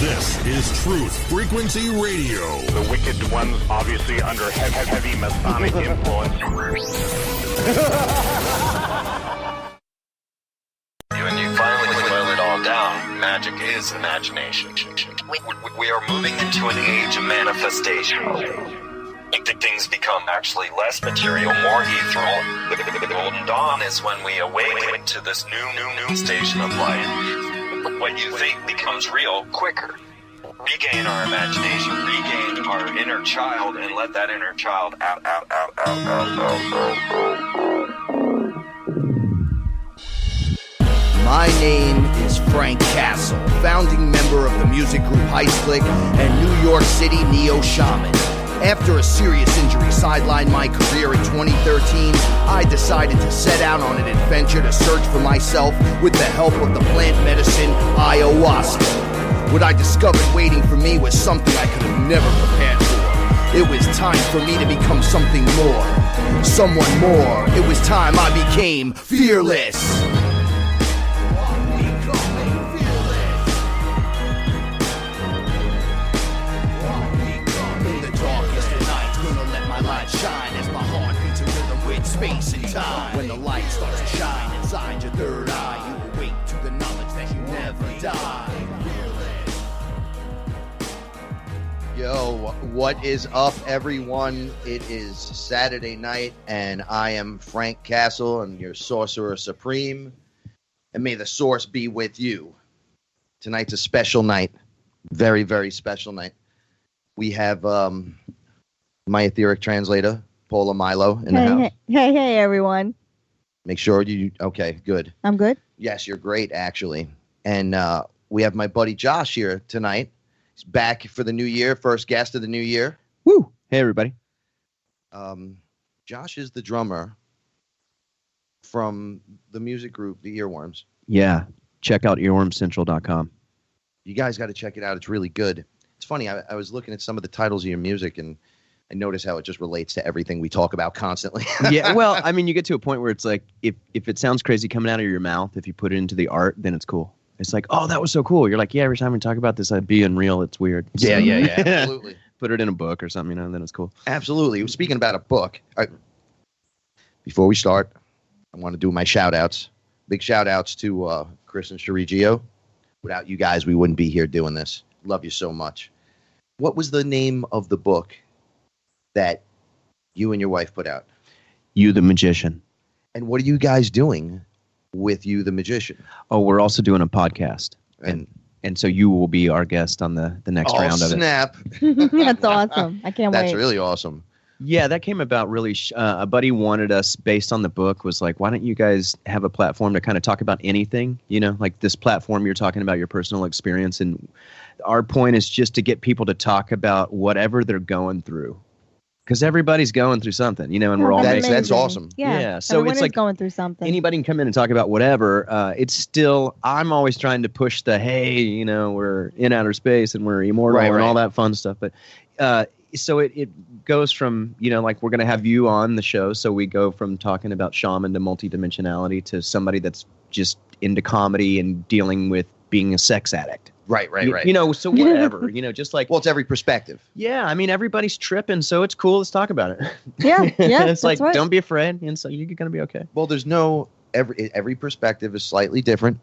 This is Truth Frequency Radio. The wicked ones obviously under heavy Masonic influence. When you finally boil it all down, magic is imagination. We are moving into an age of manifestation. Things become actually less material, more ethereal. The golden dawn is when we awaken to this new station of life. What you think becomes real quicker. Regain our imagination, regain our inner child, and let that inner child out. My name is Frank Castle, founding member of the music group Heist Click and New York City Neo Shaman. After a serious injury sidelined my career in 2013, I decided to set out on an adventure to search for myself with the help of the plant medicine ayahuasca. What I discovered waiting for me was something I could have never prepared for. It was time for me to become something more, someone more. It was time I became fearless. Shine as my heart beats a rhythm with space and time. When the light starts to shine inside your third eye, you awake to the knowledge that you never die. Yo, what is up, everyone? It is Saturday night, and I am Frank Castle, and your Sorcerer Supreme. And may the source be with you. Tonight's a special night. Very, very special night. We have my etheric translator, Paula Milo, in the house. Hey, everyone. Make sure you... Okay, good. I'm good? Yes, you're great, actually. And we have my buddy Josh here tonight. He's back for the new year, first guest of the new year. Woo! Hey, everybody. Josh is the drummer from the music group, the Earworms. Yeah, check out earwormcentral.com. You guys got to check it out. It's really good. It's funny, I was looking at some of the titles of your music, and I notice how it just relates to everything we talk about constantly. Yeah, well, I mean, you get to a point where it's like, if it sounds crazy coming out of your mouth, if you put it into the art, then it's cool. It's like, oh, that was so cool. You're like, yeah, every time we talk about this, I'd be unreal. It's weird. Yeah, absolutely. Put it in a book or something, and then it's cool. Absolutely. Speaking about a book, before we start, I want to do my shout-outs. Big shout-outs to Chris and Sherigio. Without you guys, we wouldn't be here doing this. Love you so much. What was the name of the book that you and your wife put out? You the Magician. And what are you guys doing with You the Magician? Oh, we're also doing a podcast. And so you will be our guest on the next round of it. Snap. That's awesome. I can't wait. That's really awesome. Yeah, that came about really. A buddy wanted us, based on the book, was like, why don't you guys have a platform to kind of talk about anything? You know, like this platform you're talking about your personal experience. And our point is just to get people to talk about whatever they're going through. Because everybody's going through something, you know, and we're all... That's awesome. Yeah. So everyone it's like going through something. Anybody can come in and talk about whatever. It's still, I'm always trying to push the, hey, you know, we're in outer space and we're immortal and all that fun stuff. But so it goes from, you know, like we're going to have you on the show. So we go from talking about shaman to multidimensionality to somebody that's just into comedy and dealing with being a sex addict. Right. You know, so whatever, you know, just like... Well, it's every perspective. Yeah, I mean, everybody's tripping, so it's cool. Let's talk about it. Yeah. It's like, don't be afraid, and so you're going to be okay. Well, there's every perspective is slightly different.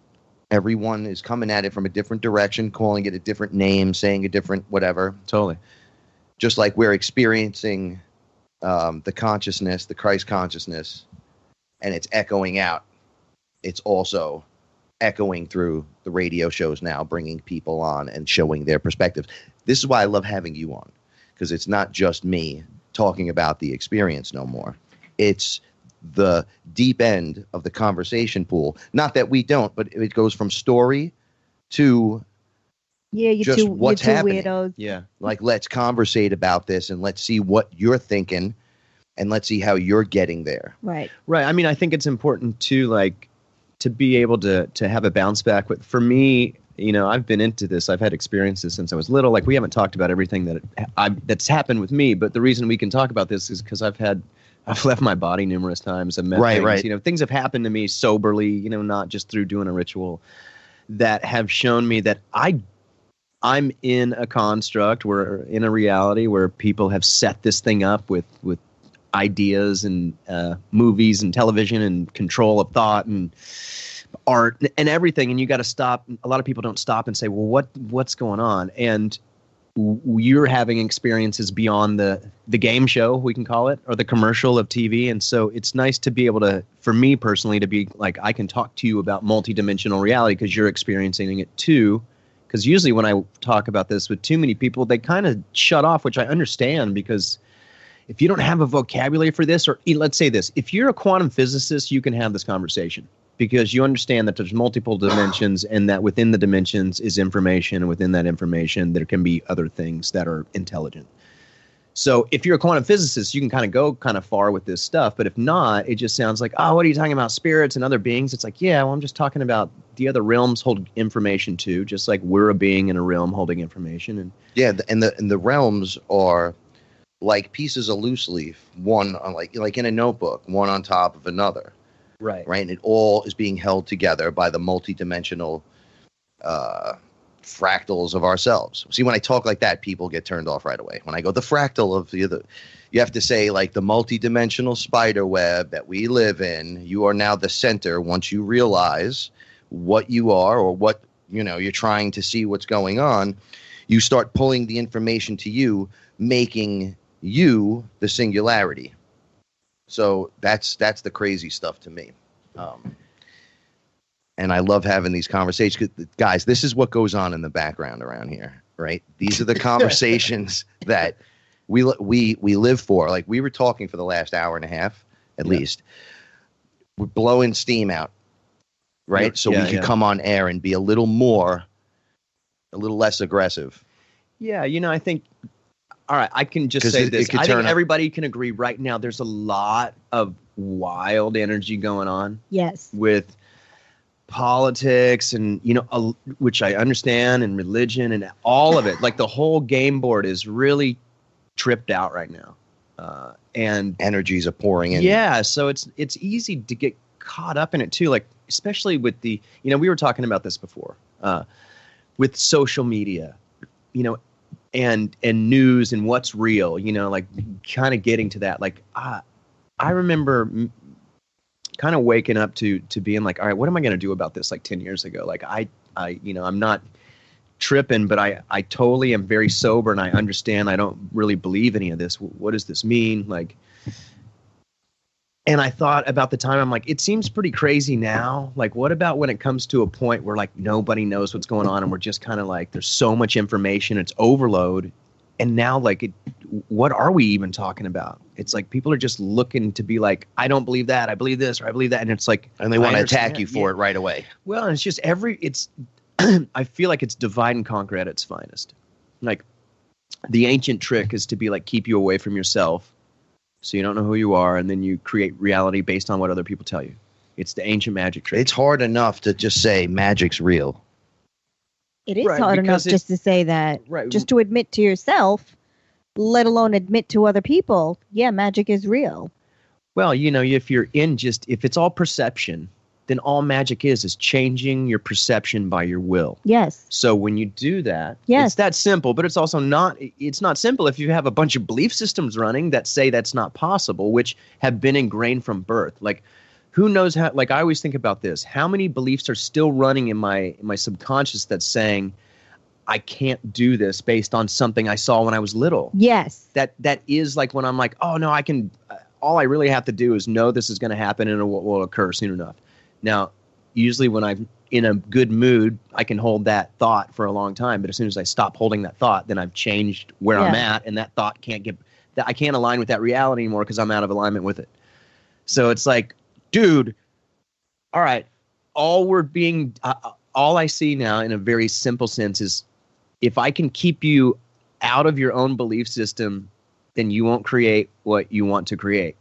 Everyone is coming at it from a different direction, calling it a different name, saying a different whatever. Totally. Just like we're experiencing the consciousness, the Christ consciousness, and it's echoing out. It's also echoing through the radio shows now, bringing people on and showing their perspectives. This is why I love having you on, because it's not just me talking about the experience no more. It's the deep end of the conversation pool. Not that we don't, but it goes from story to what's happening. Weirdos. Yeah. Like, let's conversate about this and let's see what you're thinking and let's see how you're getting there. Right. I mean, I think it's important to to be able to have a bounce back. For me, you know, I've been into this. I've had experiences since I was little. Like, we haven't talked about everything that's happened with me, but the reason we can talk about this is because I've left my body numerous times. I've met things. Right. You know, things have happened to me soberly, you know, not just through doing a ritual, that have shown me that I I'm in a construct, we're in a reality where people have set this thing up with ideas and movies and television and control of thought and art and everything, and you got to stop. A lot of people don't stop and say, well, what's going on? And you're having experiences beyond the game show, we can call it, or the commercial of TV. And so it's nice to be able to, for me personally, to be like, I can talk to you about multidimensional reality because you're experiencing it too. Because usually when I talk about this with too many people, they kind of shut off, which I understand, because if you don't have a vocabulary for this, or let's say this, if you're a quantum physicist, you can have this conversation because you understand that there's multiple dimensions and that within the dimensions is information, and within that information there can be other things that are intelligent. So if you're a quantum physicist, you can kind of go kind of far with this stuff. But if not, it just sounds like, oh, what are you talking about, spirits and other beings? It's like, yeah, well, I'm just talking about the other realms hold information too, just like we're a being in a realm holding information. And yeah, and the realms are like pieces of loose leaf, one on like in a notebook, one on top of another. Right. And it all is being held together by the multidimensional fractals of ourselves. See, when I talk like that, people get turned off right away. When I go the fractal of the other, you have to say like the multidimensional spider web that we live in. You are now the center. Once you realize what you are, or what you're trying to see what's going on, you start pulling the information to you, making you the singularity. So that's the crazy stuff to me. And I love having these conversations. Guys, this is what goes on in the background around here, right? These are the conversations that we live for. Like we were talking for the last hour and a half, at least. We're blowing steam out, right? So we could come on air and be a little less aggressive. Yeah, I think, all right, I can just say this. I think everybody can agree right now there's a lot of wild energy going on. Yes. With politics and, which I understand, and religion and all of it. Like the whole game board is really tripped out right now. And energies are pouring in. Yeah, so it's easy to get caught up in it too. Like, especially with the, we were talking about this before, with social media, and news and what's real, like kind of getting to that. Like, I remember kind of waking up to being like, all right, what am I going to do about this? Like 10 years ago, like I'm not tripping, but I totally am very sober, and I understand I don't really believe any of this. What does this mean? Like, and I thought about the time, I'm like, it seems pretty crazy now. Like, what about when it comes to a point where like nobody knows what's going on, and we're just kind of like, there's so much information, it's overload. And now like, what are we even talking about? It's like people are just looking to be like, I don't believe that, I believe this, or I believe that. And it's like, and they want to attack you for it right away. Well, and it's just I feel like it's divide and conquer at its finest. Like the ancient trick is to be like, keep you away from yourself, so you don't know who you are, and then you create reality based on what other people tell you. It's the ancient magic trick. It's hard enough to just say magic's real. It is hard enough just to say that. Right. Just to admit to yourself, let alone admit to other people, yeah, magic is real. Well, if it's all perception, then all magic is changing your perception by your will. Yes. So when you do that, yes, it's that simple, but it's also not simple if you have a bunch of belief systems running that say that's not possible, which have been ingrained from birth. Like, who knows how, like, I always think about this. How many beliefs are still running in my subconscious that's saying, I can't do this based on something I saw when I was little? Yes. That is like when I'm like, oh no, I can, all I really have to do is know this is going to happen and it will occur soon enough. Now, usually when I'm in a good mood, I can hold that thought for a long time. But as soon as I stop holding that thought, then I've changed where I'm at, and that thought I can't align with that reality anymore because I'm out of alignment with it. So it's like, dude, all right, all I see now in a very simple sense is, if I can keep you out of your own belief system, then you won't create what you want to create.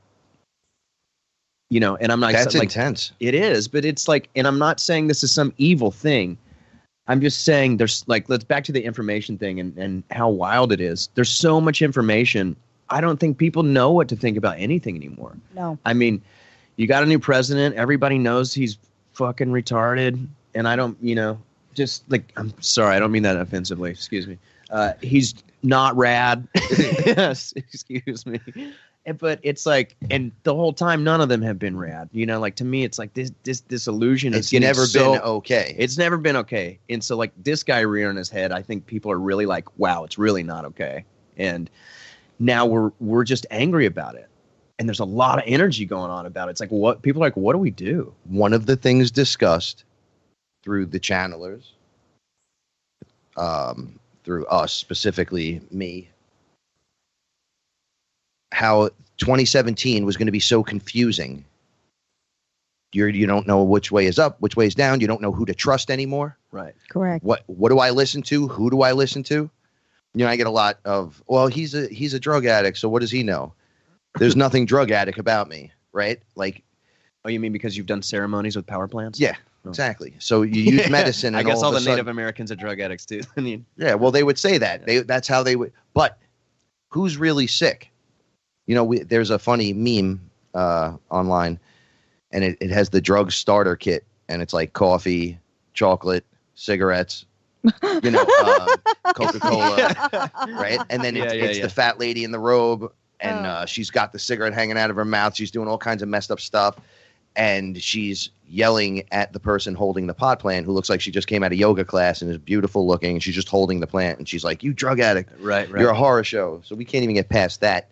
And I'm not. That's intense. It is, but it's like, and I'm not saying this is some evil thing. I'm just saying there's like, let's back to the information thing and how wild it is. There's so much information. I don't think people know what to think about anything anymore. No. I mean, you got a new president. Everybody knows he's fucking retarded. And I don't, just like, I'm sorry, I don't mean that offensively. Excuse me. He's not rad. Yes, excuse me. But it's like, and the whole time, none of them have been rad. You know, like to me, it's like this illusion is getting never been okay. It's never been okay. And so like this guy rearing his head, I think people are really like, wow, it's really not okay. And now we're just angry about it. And there's a lot of energy going on about it. It's like, what people are like, what do we do? One of the things discussed through the channelers, through us, specifically me, how 2017 was going to be so confusing. You don't know which way is up, which way is down. You don't know who to trust anymore. Right. Correct. What do I listen to? Who do I listen to? You know, I get a lot of, well, he's a drug addict, so what does he know? There's nothing drug addict about me, right? Like, oh, you mean because you've done ceremonies with power plants? Yeah, exactly. So you use medicine. And I guess all the sudden, Native Americans are drug addicts too. I mean, yeah, well, they would say that. That's how they would. But who's really sick? You know, there's a funny meme online, and it has the drug starter kit, and it's like coffee, chocolate, cigarettes, you know, Coca-Cola, right? And then it's the fat lady in the robe, and she's got the cigarette hanging out of her mouth. She's doing all kinds of messed up stuff, and she's yelling at the person holding the pot plant, who looks like she just came out of yoga class and is beautiful looking, and she's just holding the plant, and she's like, "You drug addict, right. You're a horror show." So we can't even get past that.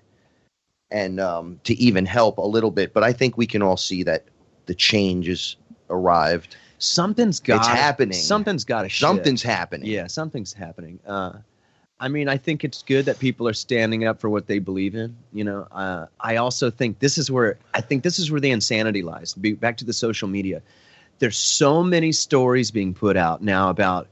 And to even help a little bit. But I think we can all see that the change has arrived. It's happening. Something's got to shift. Something's happening. Yeah, something's happening. I mean, I think it's good that people are standing up for what they believe in. You know, I also think this is where the insanity lies. Back to the social media. There's so many stories being put out now about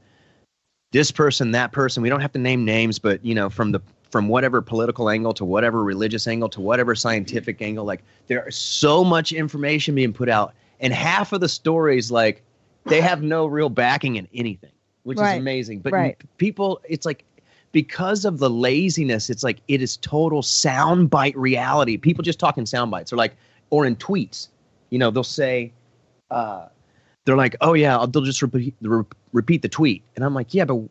this person, that person. We don't have to name names, but you know, from whatever political angle to whatever religious angle to whatever scientific angle, like there is so much information being put out, and half of the stories, like they have no real backing in anything, which is amazing. But people, it's like, because of the laziness, it's like it is total soundbite reality. People just talk in sound bites, or in tweets. You know, they'll say, they're like, oh yeah, they'll just repeat the tweet, and I'm like, yeah, but okay,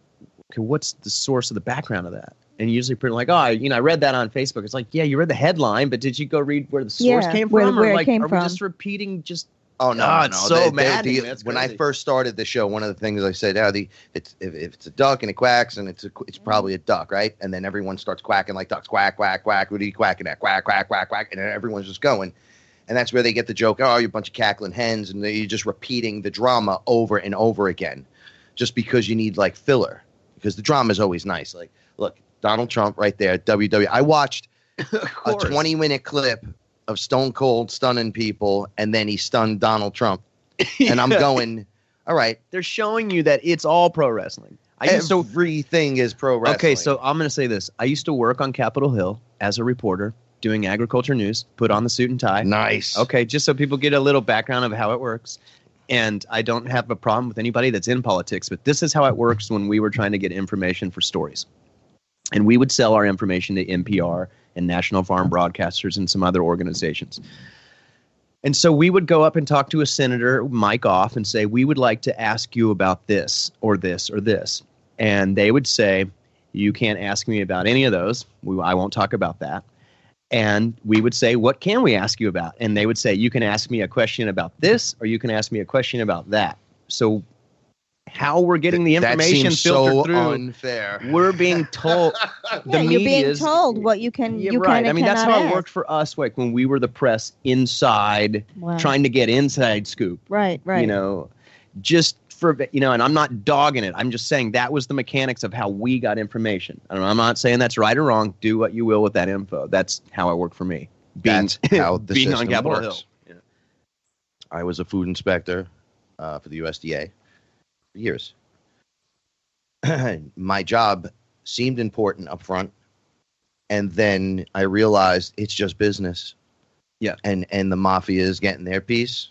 what's the source of the background of that? And usually people are like, oh, you know, I read that on Facebook. It's like, yeah, you read the headline, but did you go read where the source came from? Where or like, it came are from. we just repeating just? Oh no, it's so mad. When I first started the show, one of the things I said, if it's a duck and it quacks, and it's probably a duck, right? And then everyone starts quacking like ducks, quack, quack, quack. What are you quacking at? Quack, quack, quack, quack, and then everyone's just going. And that's where they get the joke, oh, you're a bunch of cackling hens, and you're just repeating the drama over and over again, just because you need like filler, because the drama is always nice. Like, look, Donald Trump right there, WWE. I watched a 20-minute clip of Stone Cold stunning people, and then he stunned Donald Trump. And I'm going, all right. They're showing you that it's all pro wrestling. Everything is pro wrestling. Okay, so I'm going to say this. I used to work on Capitol Hill as a reporter doing agriculture news, put on the suit and tie. Nice. Okay, just so people get a little background of how it works. And I don't have a problem with anybody that's in politics, but this is how it works when we were trying to get information for stories. And we would sell our information to NPR and National Farm Broadcasters and some other organizations. And so we would go up and talk to a senator, mic off, and say, we would like to ask you about this or this or this. And they would say, you can't ask me about any of those. I won't talk about that. And we would say, what can we ask you about? And they would say, you can ask me a question about this, or you can ask me a question about that. So how we're getting the information filtered so through, unfair. We're being told. You're being told what you can. Yeah, you right. can I mean, that's how ask. it worked for us. Like when we were the press inside, trying to get inside scoop. Right. You know, just for and I'm not dogging it. I'm just saying that was the mechanics of how we got information. I'm not saying that's right or wrong. Do what you will with that info. That's how it worked for me. That's how the being system on Capitol works. Hill. Yeah. I was a food inspector for the USDA for years. My job seemed important up front, and then I realized it's just business. Yeah. And the mafia is getting their piece,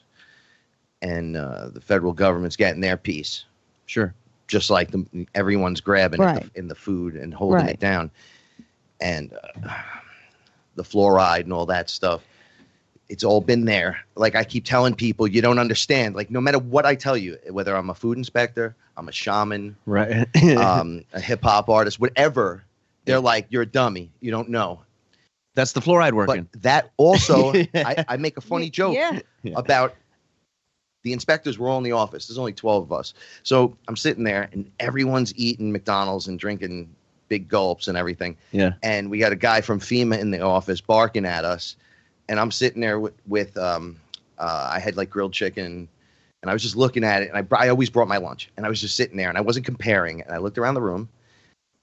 and the federal government's getting their piece. Sure. Just like everyone's grabbing in the food and holding it down. And the fluoride and all that stuff. it's all been there. Like I keep telling people, you don't understand. Like no matter what I tell you, whether I'm a food inspector, I'm a shaman, right, a hip hop artist, whatever, they're like, you're a dummy. You don't know. That's the fluoride working. But that also, I make a funny joke about the inspectors were all in the office. There's only 12 of us. So I'm sitting there and everyone's eating McDonald's and drinking big gulps and everything. Yeah. And we got a guy from FEMA in the office barking at us. And I'm sitting there with I had like grilled chicken and I was just looking at it. And I always brought my lunch and I was just sitting there and I wasn't comparing. And I looked around the room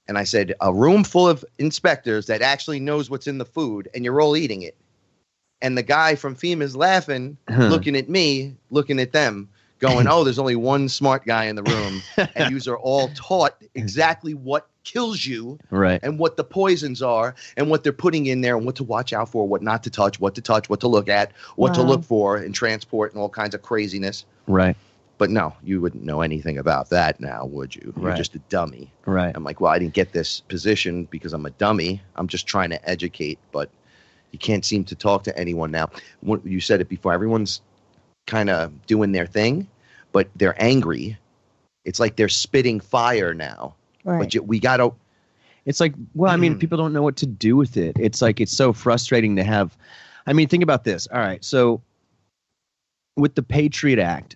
and I said, a room full of inspectors that actually knows what's in the food and you're all eating it. And the guy from FEMA's laughing, looking at me, looking at them, going, oh, there's only one smart guy in the room. And you are all taught exactly what kills you and what the poisons are and what they're putting in there and what to watch out for, what not to touch, what to look at, what to look for and transport and all kinds of craziness. Right. But no, you wouldn't know anything about that now, would you? You're just a dummy. Right. I'm like, well, I didn't get this position because I'm a dummy. I'm just trying to educate, but you can't seem to talk to anyone now. You said it before. Everyone's kind of doing their thing, but they're angry. It's like they're spitting fire now. Right. But we got to. It's like, well, I mean, people don't know what to do with it. It's like it's so frustrating to have. I mean, think about this. All right. So with the Patriot Act,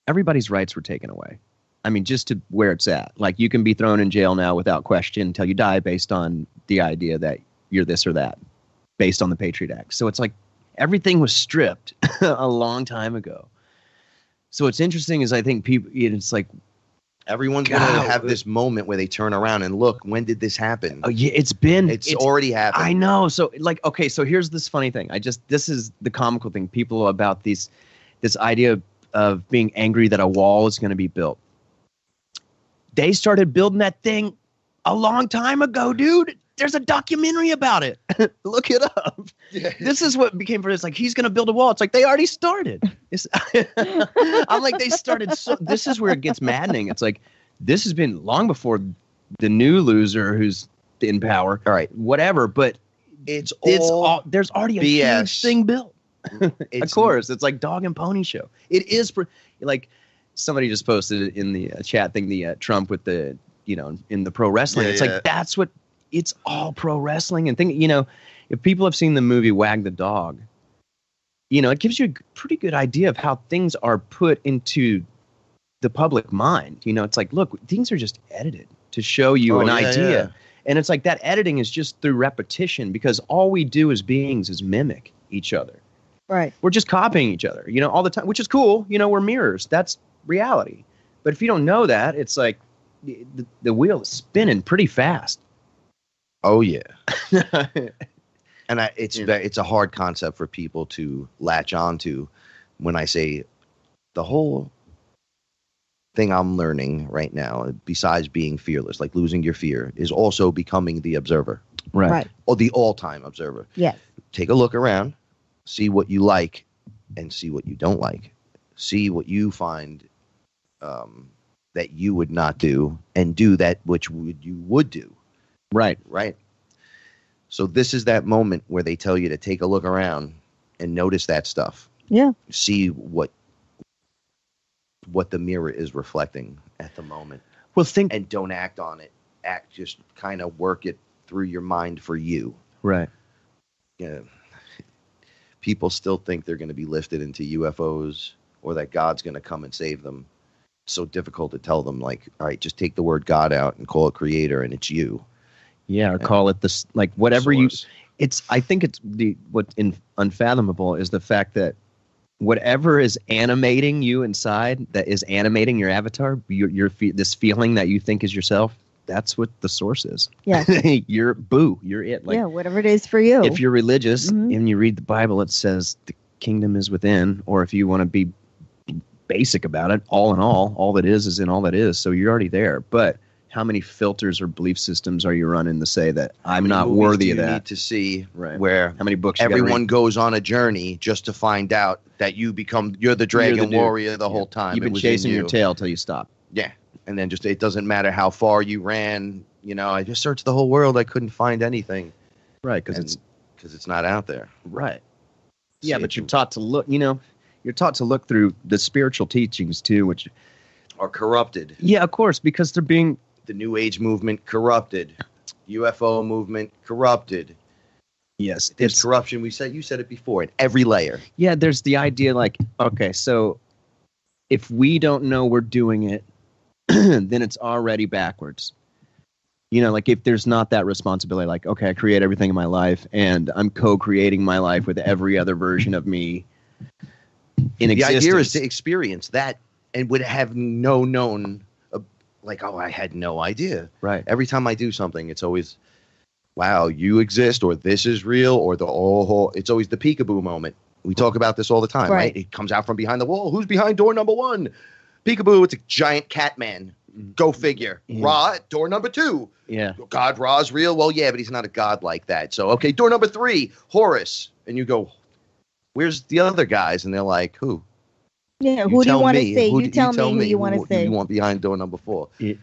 everybody's rights were taken away. I mean, just to where it's at. Like you can be thrown in jail now without question until you die based on the idea that you're this or that. Based on the Patriot Act. So it's like everything was stripped a long time ago. So what's interesting is I think people, it's like everyone's going to have this moment where they turn around and look, when did this happen? Oh yeah, it's already happened. I know. So like, okay, so here's this funny thing. This is the comical thing. People about this idea of being angry that a wall is going to be built. They started building that thing a long time ago, dude. There's a documentary about it. Look it up. This is what became for this. Like, he's going to build a wall. It's like, they already started. I'm like, they started. So this is where it gets maddening. It's like, this has been long before the new loser who's in power. All right. Whatever. But it's all there's already a huge thing built. Of course. It's like dog and pony show. It is like somebody just posted it in the chat thing, the Trump with the, in the pro wrestling. It's like, that's what. It's all pro wrestling and if people have seen the movie Wag the Dog, it gives you a pretty good idea of how things are put into the public mind. It's like, look, things are just edited to show you an idea. Yeah. And it's like that editing is just through repetition because all we do as beings is mimic each other. Right. We're just copying each other, all the time, which is cool. We're mirrors. That's reality. But if you don't know that, it's like the wheel is spinning pretty fast. Oh yeah, and it's a hard concept for people to latch onto. When I say the whole thing I'm learning right now, besides being fearless, like losing your fear, is also becoming the observer, right? Or the all-time observer. Yes. Take a look around, see what you like, and see what you don't like. See what you find that you would not do, and do that which you would do. Right. So this is that moment where they tell you to take a look around and notice that stuff. Yeah. See what the mirror is reflecting at the moment. Well, and don't act on it. Just kind of work it through your mind for you. Right. Yeah. People still think they're going to be lifted into UFOs or that God's going to come and save them. It's so difficult to tell them, like, all right, just take the word God out and call it creator and it's you. Yeah, or call it this, like whatever source. I think it's what's unfathomable is the fact that whatever is animating you inside, that is animating your avatar, this feeling that you think is yourself, that's what the source is. Yeah. You're it. Like, yeah, whatever it is for you. If you're religious and you read the Bible, it says the kingdom is within, or if you want to be basic about it, all in all that is in all that is. So you're already there. But how many filters or belief systems are you running to say that I'm not worthy of that? You need to see where how many books everyone goes on a journey just to find out that you're the dragon warrior the whole time. You've been chasing your tail till you stop. Yeah. And then it doesn't matter how far you ran. I just searched the whole world. I couldn't find anything. Right. Because it's not out there. Right. Yeah, but you're taught to look, you're taught to look through the spiritual teachings too, which are corrupted. Yeah, of course, because they're being... The New Age movement corrupted. UFO movement corrupted. Yes. There's corruption. You said it before, in every layer. Yeah, there's the idea like, okay, so if we don't know we're doing it, then it's already backwards. Like if there's not that responsibility, like, okay, I create everything in my life and I'm co-creating my life with every other version of me in existence. The idea is to experience that and would have known, I had no idea. Right. Every time I do something, it's always, wow, you exist, or this is real, or it's always the peekaboo moment. We talk about this all the time, right? It comes out from behind the wall. Who's behind door number 1? Peekaboo, it's a giant cat man. Go figure. Yeah. Ra, door number 2. Yeah. God, Ra's real? Well, yeah, but he's not a god like that. So, okay, door number 3, Horus. And you go, where's the other guys? And they're like, who? Yeah, who do you want to say? You tell me who you want to say. You want behind door number 4. You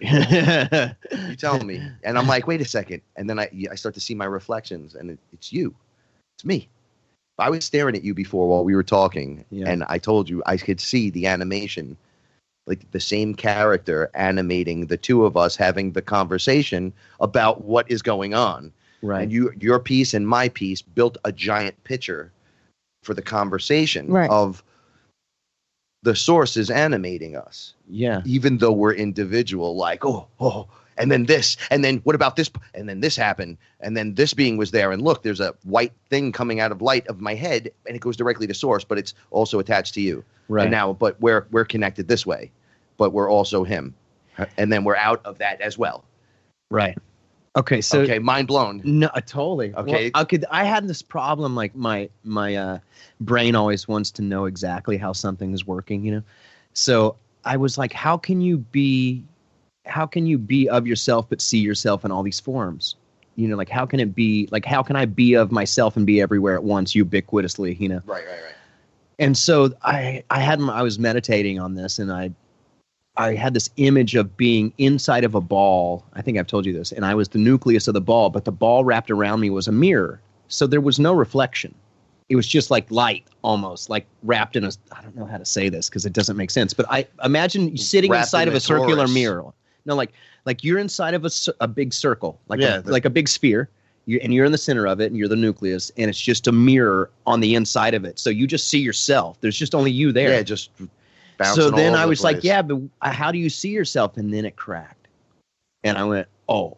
tell me. And I'm like, wait a second. And then I start to see my reflections, and it's you. It's me. I was staring at you before while we were talking, and I told you I could see the animation, like the same character animating the two of us having the conversation about what is going on. Right. And your piece and my piece built a giant picture for the conversation of the source is animating us. Yeah. Even though we're individual, like, oh, and then this, and then what about this? And then this happened, and then this being was there, and look, there's a white thing coming out of light of my head, and it goes directly to source, but it's also attached to you. Right. And now, but we're connected this way, but we're also him. And then we're out of that as well. Right. Okay, so mind blown. No, totally. Okay. Well, I had this problem, like my brain always wants to know exactly how something is working, So I was like, how can you be of yourself but see yourself in all these forms? Like how can it be, like how can I be of myself and be everywhere at once ubiquitously, Right. And so I was meditating on this, and I had this image of being inside of a ball. I think I've told you this. And I was the nucleus of the ball, but the ball wrapped around me was a mirror. So there was no reflection. It was just like light, almost like wrapped in I don't know how to say this because it doesn't make sense, but I imagine sitting inside of a circular mirror. No, like you're inside of a big circle, like a big sphere, and you're in the center of it, and you're the nucleus, and it's just a mirror on the inside of it. So you just see yourself. There's just only you there. Yeah, just so then I was like, yeah, but how do you see yourself? And then it cracked. And I went, oh.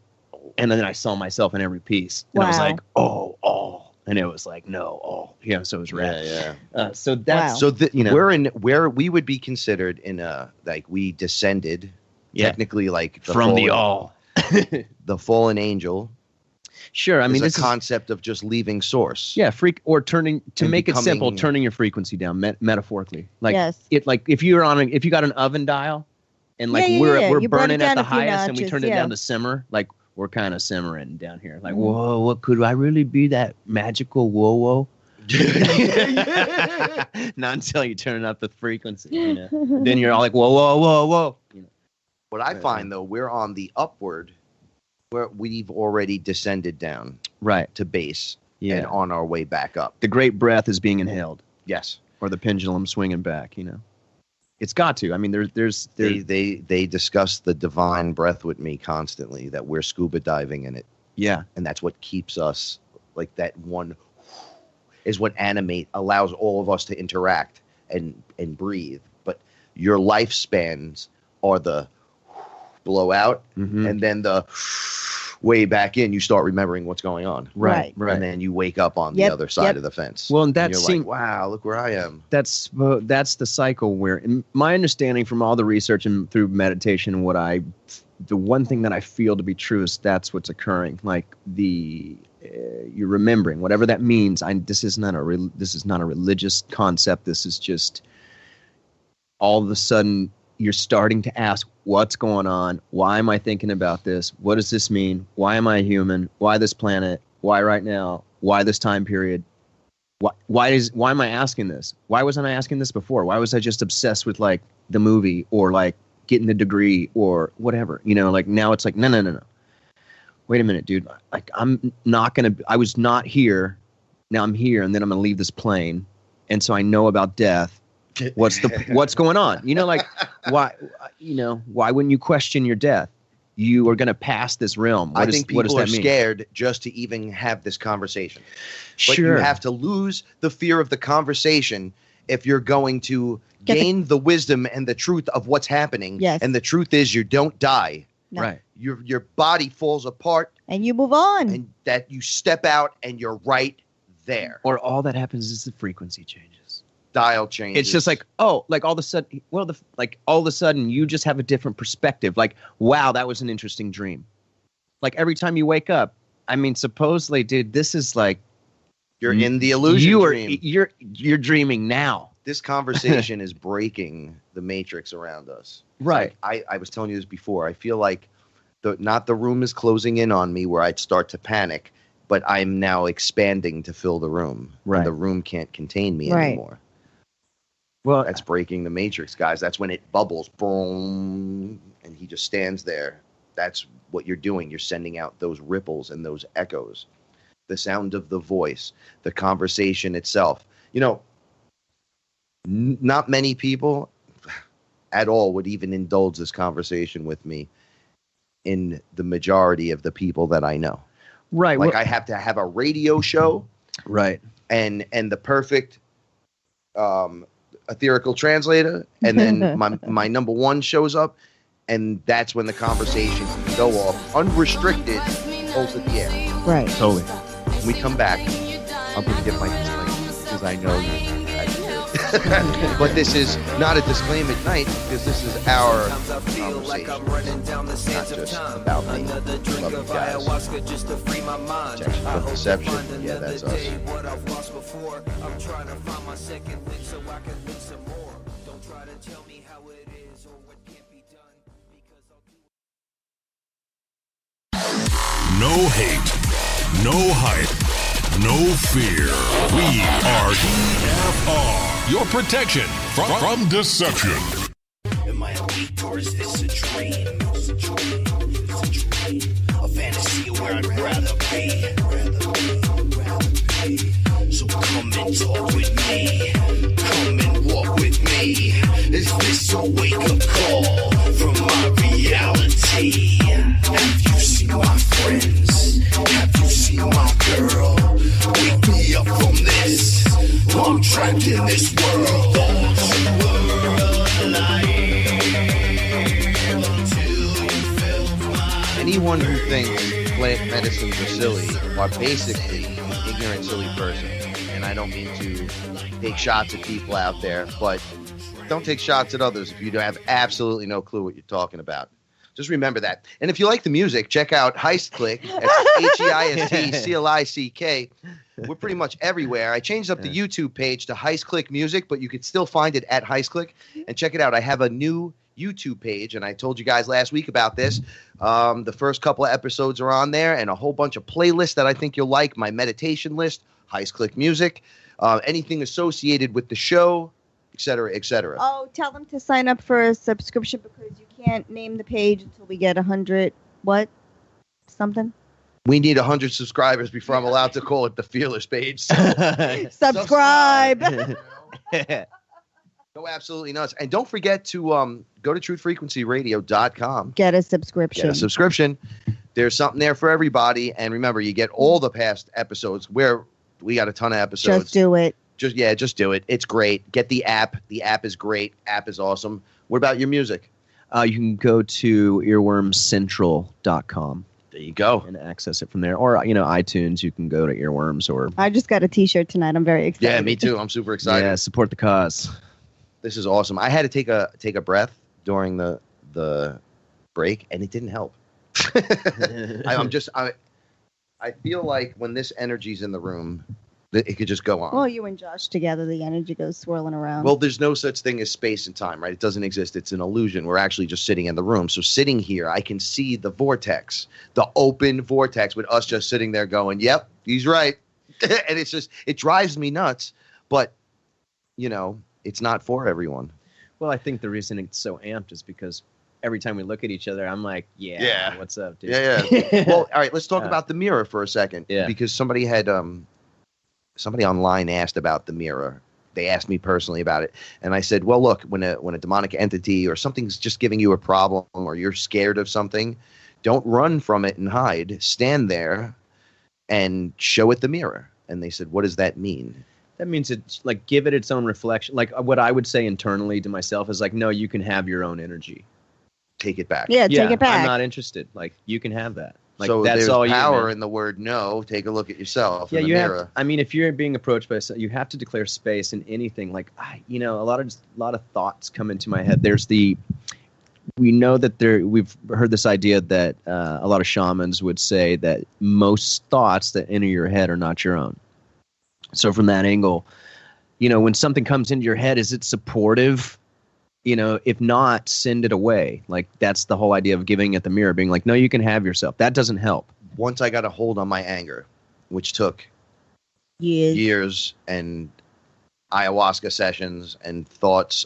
And then I saw myself in every piece. And I was like, oh. And it was like, no, oh. Yeah, so it was red. Yeah. So that's, we're in where we would be considered in like we descended, technically like from the all. The fallen angel. Sure, I mean, this concept of just leaving source. Yeah, turning your frequency down metaphorically. Like it, like if you got an oven dial, and like we're burning at the highest, and we turned it down to simmer, like we're kind of simmering down here. Like, whoa, what could I really be that magical? Whoa. Not until you turn up the frequency. Then you're all like, whoa. What I find though, we're on the upward. Where we've already descended down to base and on our way back up. The great breath is being inhaled. Yes. Or the pendulum swinging back, It's got to. I mean, there's they discuss the divine breath with me constantly, that we're scuba diving in it. Yeah. And that's what keeps us, like that one is what allows all of us to interact and breathe. But your lifespans are the blow out, and then the way back in, you start remembering what's going on. Right. And then you wake up on the other side of the fence. Well, and that's like, wow, look where I am. That's the cycle where, in my understanding from all the research and through meditation, the one thing that I feel to be true is that's what's occurring. Like you're remembering whatever that means. This is not a religious concept. This is just all of a sudden you're starting to ask, what's going on? Why am I thinking about this? What does this mean? Why am I human? Why this planet? Why right now? Why this time period? Why am I asking this? Why wasn't I asking this before? Why was I just obsessed with like the movie or like getting the degree or whatever? Like now it's like, no. Wait a minute, dude. Like I was not here. Now I'm here, and then I'm going to leave this plane. and so I know about death. What's going on? Like why wouldn't you question your death? You are going to pass this realm. I think people are scared just to even have this conversation. But you have to lose the fear of the conversation if you're going to gain the wisdom and the truth of what's happening. Yes. And the truth is you don't die. No. Right. Your body falls apart. And you move on. And that you step out and you're right there. Or all that happens is the frequency changes. Dial changes. It's just like, all of a sudden, all of a sudden you just have a different perspective. Like, wow, that was an interesting dream. Like every time you wake up, I mean, supposedly, dude, this is like, you're in the illusion dream. You're dreaming now. This conversation is breaking the matrix around us. Right. Like I was telling you this before. I feel like not the room is closing in on me where I'd start to panic, but I'm now expanding to fill the room. Right. And the room can't contain me anymore. Well, that's breaking the matrix, guys. That's when it bubbles, boom, and he just stands there. That's what you're doing. You're sending out those ripples and those echoes. The sound of the voice, the conversation itself. Not many people at all would even indulge this conversation with me in the majority of the people that I know. Right. Like I have to have a show. Right. And the perfect etherical translator. And then my number one shows up. And that's when the conversation can go off unrestricted, holds at the air. Right. Totally. When we come back, I'm going to get my disclaimer because I know you're but this is not a disclaim at night because this is our conversation. Not just about me. Love you guys. Protection from deception. Yeah, that's us. No hate, no hype, no fear. We are EFR, your protection from deception. Am I awake or is this a dream? A fantasy where I'd rather be. So come and talk with me. Come and walk with me. Is this a wake-up call from my reality? Have you seen my friends? Have you seen my girl? Wake me up from this. I'm trapped in this world. Anyone who thinks plant medicines are silly are basically an ignorant, silly person. And I don't mean to take shots at people out there, but don't take shots at others if you have absolutely no clue what you're talking about. Just remember that. And if you like the music, check out Heist Click. That's HeistClick. We're pretty much everywhere. I changed up the YouTube page to Heist Click Music, but you could still find it at Heist Click. And check it out. I have a new YouTube page, and I told you guys last week about this. The first couple of episodes are on there, and a whole bunch of playlists that I think you'll like. My meditation list, Heist Click Music, anything associated with the show, etc., etc. Oh, tell them to sign up for a subscription because you can't name the page until we get 100 something. We need 100 subscribers before I'm allowed to call it the FearLess page. So Subscribe. Go absolutely nuts. And don't forget to go to truthfrequencyradio.com. Get a subscription. Get a subscription. There's something there for everybody. And remember, you get all the past episodes where we got a ton of episodes. Just do it. Just do it. It's great. Get the app. The app is great. App is awesome. What about your music? You can go to earwormscentral.com. There you go. And access it from there. Or, iTunes, you can go to Earworms or... I just got a t-shirt tonight. I'm very excited. Yeah, me too. I'm super excited. Yeah, support the cause. This is awesome. I had to take a breath during the break, and it didn't help. I feel like when this energy's in the room, it could just go on. Well, you and Josh together, the energy goes swirling around. Well, there's no such thing as space and time, right? It doesn't exist. It's an illusion. We're actually just sitting in the room. So sitting here, I can see the vortex, the open vortex with us just sitting there going, yep, he's right. And it's just, it drives me nuts. But, it's not for everyone. Well, I think the reason it's so amped is because every time we look at each other, I'm like, yeah. What's up, dude? Yeah. Well, all right, let's talk about the mirror for a second. Yeah. Because somebody had... somebody online asked about the mirror they asked me personally about it. And I said, well, look, when a demonic entity or something's just giving you a problem or you're scared of something, don't run from it and hide. Stand there and show it the mirror. And they said, what does that mean? That means it's like give it its own reflection. Like what I would say internally to myself is like, no, you can have your own energy. Take it back. Yeah, take it back. I'm not interested. Like you can have that. Like so that's there's all power in the word no. Take a look at yourself. Yeah, in the you mirror. have. I mean, if you're being approached by, you have to declare space in anything. Like a lot of thoughts come into my head. We know that we've heard this idea that a lot of shamans would say that most thoughts that enter your head are not your own. So from that angle, when something comes into your head, is it supportive? If not, send it away. Like that's the whole idea of giving it the mirror, being like, no, you can have yourself. That doesn't help. Once I got a hold on my anger, which took years and ayahuasca sessions and thoughts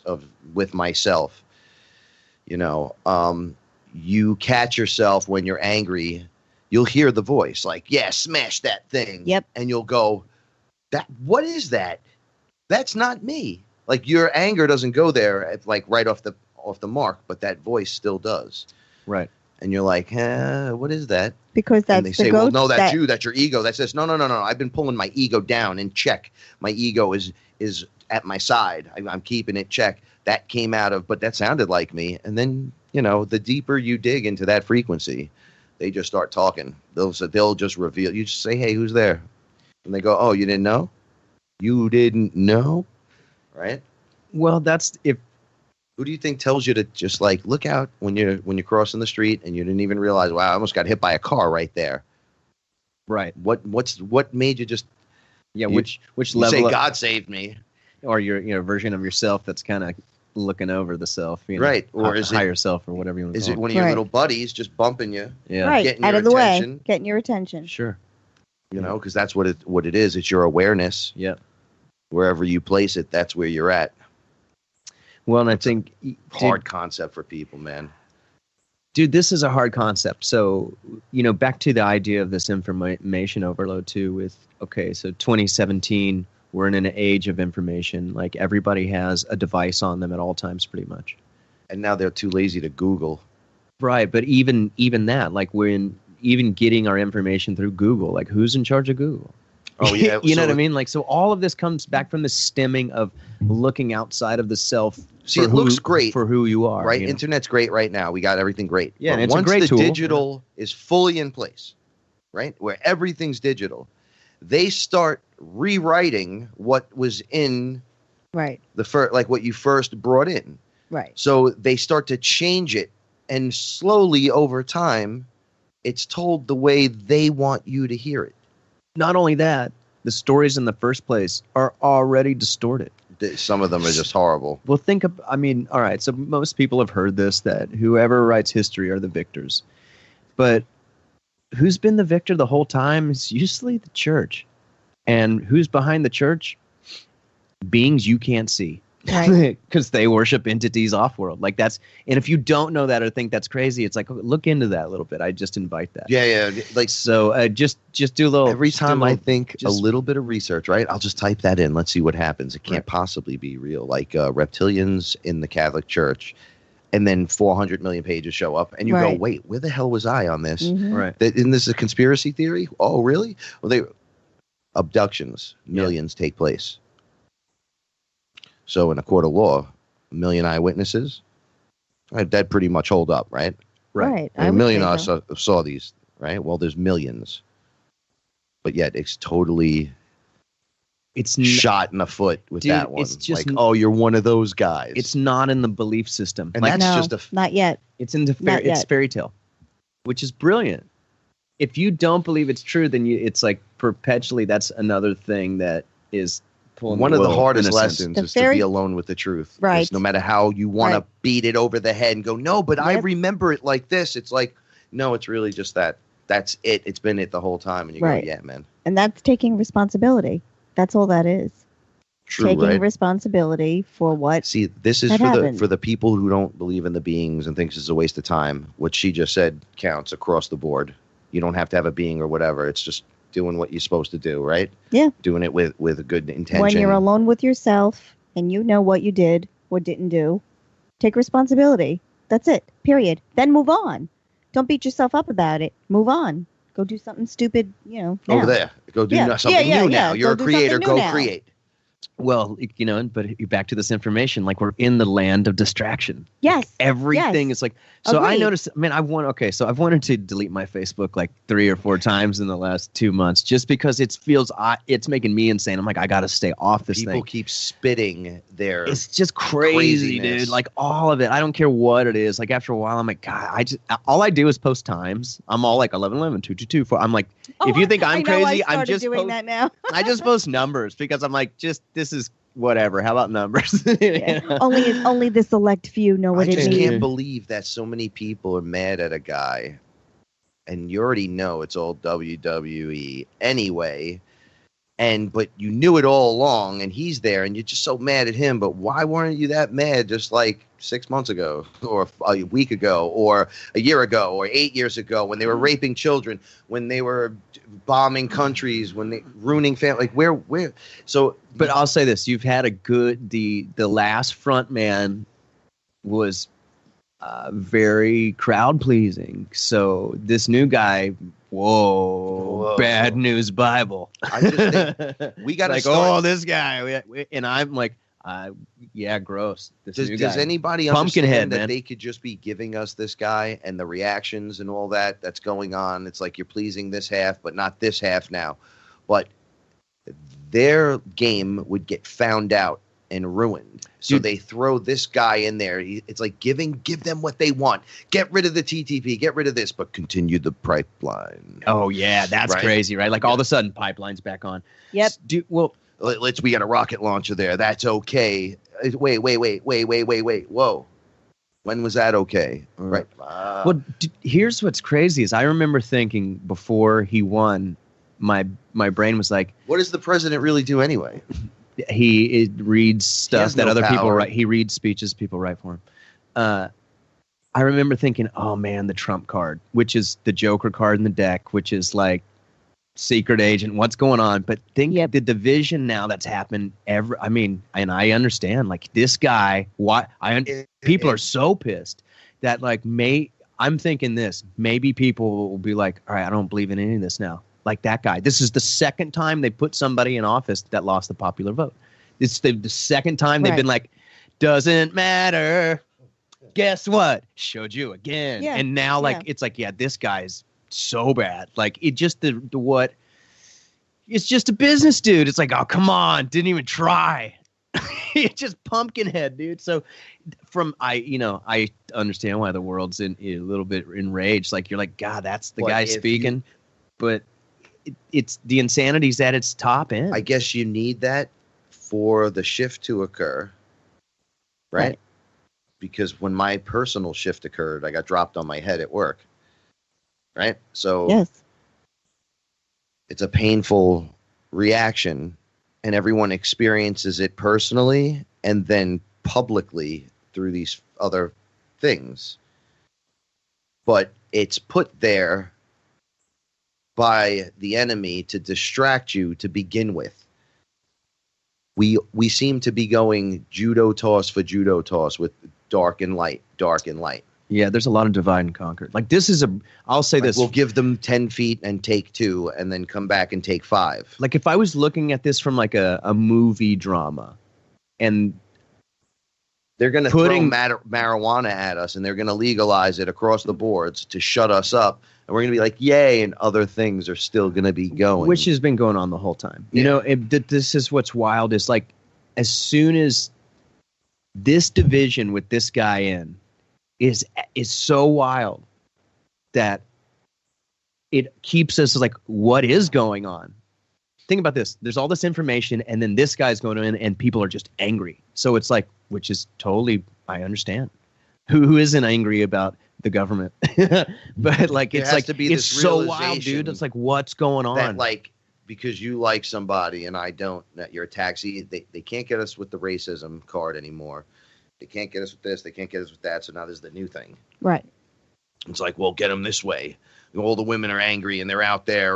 with myself, you catch yourself when you're angry, you'll hear the voice like, yeah, smash that thing. Yep. And you'll go, what is that? That's not me. Like your anger doesn't go there at like right off the mark, but that voice still does. Right. And you're like, what is that? Because that's and they say, well, no, that's you. That's your ego. That says, no. I've been pulling my ego down in check. My ego is at my side. I'm keeping it check. That came out of, but that sounded like me. And then, the deeper you dig into that frequency, they just start talking. They'll just reveal. You just say, hey, who's there? And they go, oh, you didn't know? You didn't know? Right? Well, who do you think tells you to just like look out when you're crossing the street and you didn't even realize, wow, I almost got hit by a car right there. Right. What made you just which you level say God saved me, or your version of yourself that's kind of looking over the self, right? Or is it higher self or whatever you want to call it? Is it one of your little buddies just bumping you? Yeah. Right. Getting out your of the attention. way, getting your attention. Sure. Because that's what it is. It's your awareness. Yeah. Wherever you place it, that's where you're at. Well, and I think hard concept for people, man. Dude, this is a hard concept. So, back to the idea of this information overload too with, so 2017, we're in an age of information. Like everybody has a device on them at all times pretty much. And now they're too lazy to Google. Right, but even that, like even getting our information through Google, like who's in charge of Google? Oh yeah. You know what I mean? Like, so all of this comes back from the stemming of looking outside of the self. See, it looks great for who you are. Right? Internet's great right now. We got everything great. Yeah, but and it's once a great tool. the digital is fully in place, right? Where everything's digital, they start rewriting what was in the what you first brought in. Right. So they start to change it, and slowly over time, it's told the way they want you to hear it. Not only that, the stories in the first place are already distorted. Some of them are just horrible. Well, all right, so most people have heard this, that whoever writes history are the victors. But who's been the victor the whole time is usually the church. And who's behind the church? Beings you can't see. Right. Because they worship entities off-world. Like and if you don't know that or think that's crazy, it's like, look into that a little bit. I just invite that. Yeah. Like, so just do a little. Every time I think a little bit of research, right? I'll just type that in. Let's see what happens. It can't possibly be real. Like reptilians in the Catholic Church, and then 400 million pages show up, and you go, wait, where the hell was I on this? Mm-hmm. Right. Isn't this a conspiracy theory? Oh, really? Well, abductions, millions take place. So in a court of law, 1 million eyewitnesses, that pretty much hold up, right? Right. And 1 million of us saw these, right? Well, there's millions. But yet it's totally shot in the foot with that one. It's just like, oh, you're one of those guys. It's not in the belief system. And that's just not yet. It's it's fairy tale, which is brilliant. If you don't believe it's true, then it's like perpetually that's another thing that is one of the hardest lessons is to be alone with the truth. Right. No matter how you want to beat it over the head and go, no, but I remember it like this. It's like, no, it's really just that. That's it. It's been it the whole time. And you go, yeah, man. And that's taking responsibility. That's all that is. True, taking responsibility for what. See, this is for the people who don't believe in the beings and thinks it's a waste of time. What she just said counts across the board. You don't have to have a being or whatever. It's just doing what you're supposed to do, right? Yeah. Doing it with a good intention. When you're alone with yourself and you know what you did or didn't do, take responsibility. That's it. Period. Then move on. Don't beat yourself up about it. Move on. Go do something stupid, now. Over there. Go do something new now. You're a creator. Go create. Well, but you're back to this information. Like, we're in the land of distraction. Yes. Like, everything is like. So Agreed. I noticed. Man, I've wanted to delete my Facebook like 3 or 4 times in the last 2 months, just because it's making me insane. I'm like, I got to stay off this thing. People keep spitting their. It's just crazy, craziness. dude. Like, all of it. I don't care what it is. Like, after a while, I'm like, God, all I do is post times. I'm all like 11, 2, 2, 2, 4. I'm like, if you think I'm crazy, I'm just doing that now. I just post numbers because I'm like, this is whatever. How about numbers? Yeah. Only the select few know what it means. I just can't believe that so many people are mad at a guy, and you already know it's all WWE anyway. But you knew it all along, and he's there, and you're just so mad at him. But why weren't you that mad just like 6 months ago, or a week ago, or a year ago, or 8 years ago, when they were raping children, when they were bombing countries, when they ruining family? Like, where? So, but I'll say this: you've had a good. The last front man was very crowd pleasing. So this new guy. Whoa, bad news Bible. I just think we got to like, start. this guy. And I'm like, yeah, gross. Does anybody understand that they could just be giving us this guy and the reactions and all that's going on? It's like you're pleasing this half, but not this half now. But their game would get found out and ruined. So they throw this guy in there. It's like give them what they want. Get rid of the TTP. Get rid of this, but continue the pipeline. Oh yeah, that's crazy, right? Like all of a sudden, pipeline's back on. Yep. We got a rocket launcher there. That's okay. Wait. Whoa. When was that okay? Right. Here's what's crazy is I remember thinking before he won, my brain was like, what does the president really do anyway? He reads stuff that other people write. He reads speeches people write for him. I remember thinking, oh man, the Trump card, which is the Joker card in the deck, which is like secret agent, what's going on? But think the division now that's happened and I understand like this guy, people are so pissed that like I'm thinking this, maybe people will be like, all right, I don't believe in any of this now. Like that guy. This is the second time they put somebody in office that lost the popular vote. It's the second time they've been like, doesn't matter. Guess what? Showed you again. Yeah. And now it's like, this guy's so bad. Like it just it's just a business dude. It's like, oh, come on. Didn't even try. It's just Pumpkinhead, dude. So I understand why the world's a little bit enraged. Like you're like, God, that's the guy speaking. But it's the insanity's at its top end. I guess you need that for the shift to occur, right? Because when my personal shift occurred, I got dropped on my head at work, right? So yes, it's a painful reaction, and everyone experiences it personally and then publicly through these other things. But it's put there by the enemy to distract you to begin with. We seem to be going judo toss for judo toss with dark and light. Yeah, there's a lot of divide and conquer. Like this is I'll say this. We'll give them 10 feet and take 2 and then come back and take 5. Like if I was looking at this from like a movie drama and they're going to throw marijuana at us and they're going to legalize it across the boards to shut us up. And we're going to be like, yay, and other things are still going to be going. Which has been going on the whole time. Yeah. You know, this is what's wild is like as soon as this division with this guy in is so wild that it keeps us like, what is going on? Think about this. There's all this information, and then this guy's going in, and people are just angry. So it's like, which is totally, I understand. Who isn't angry about the government? But like it's like it's so wild, dude. It's like what's going on? That like because you like somebody and I don't, that you're a taxi. They can't get us with the racism card anymore. They can't get us with this. They can't get us with that. So now there's the new thing. Right. It's like, well, get them this way. All the women are angry and they're out there,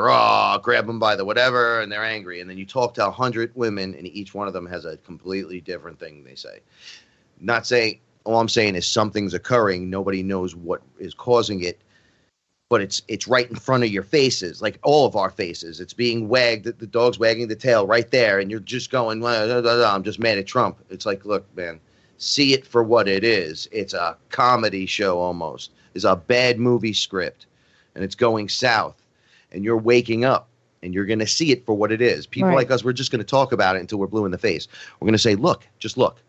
grab them by the whatever, and they're angry. And then you talk to 100 women, and each one of them has a completely different thing they say. Not saying, all I'm saying is something's occurring. Nobody knows what is causing it, but it's right in front of your faces, like all of our faces. It's being wagged, the dog's wagging the tail right there, and you're just going, I'm just mad at Trump. It's like, look, man, see it for what it is. It's a comedy show almost. It's a bad movie script. And it's going south, and you're waking up, and you're going to see it for what it is. People like us, we're just going to talk about it until we're blue in the face. We're going to say, look, just look.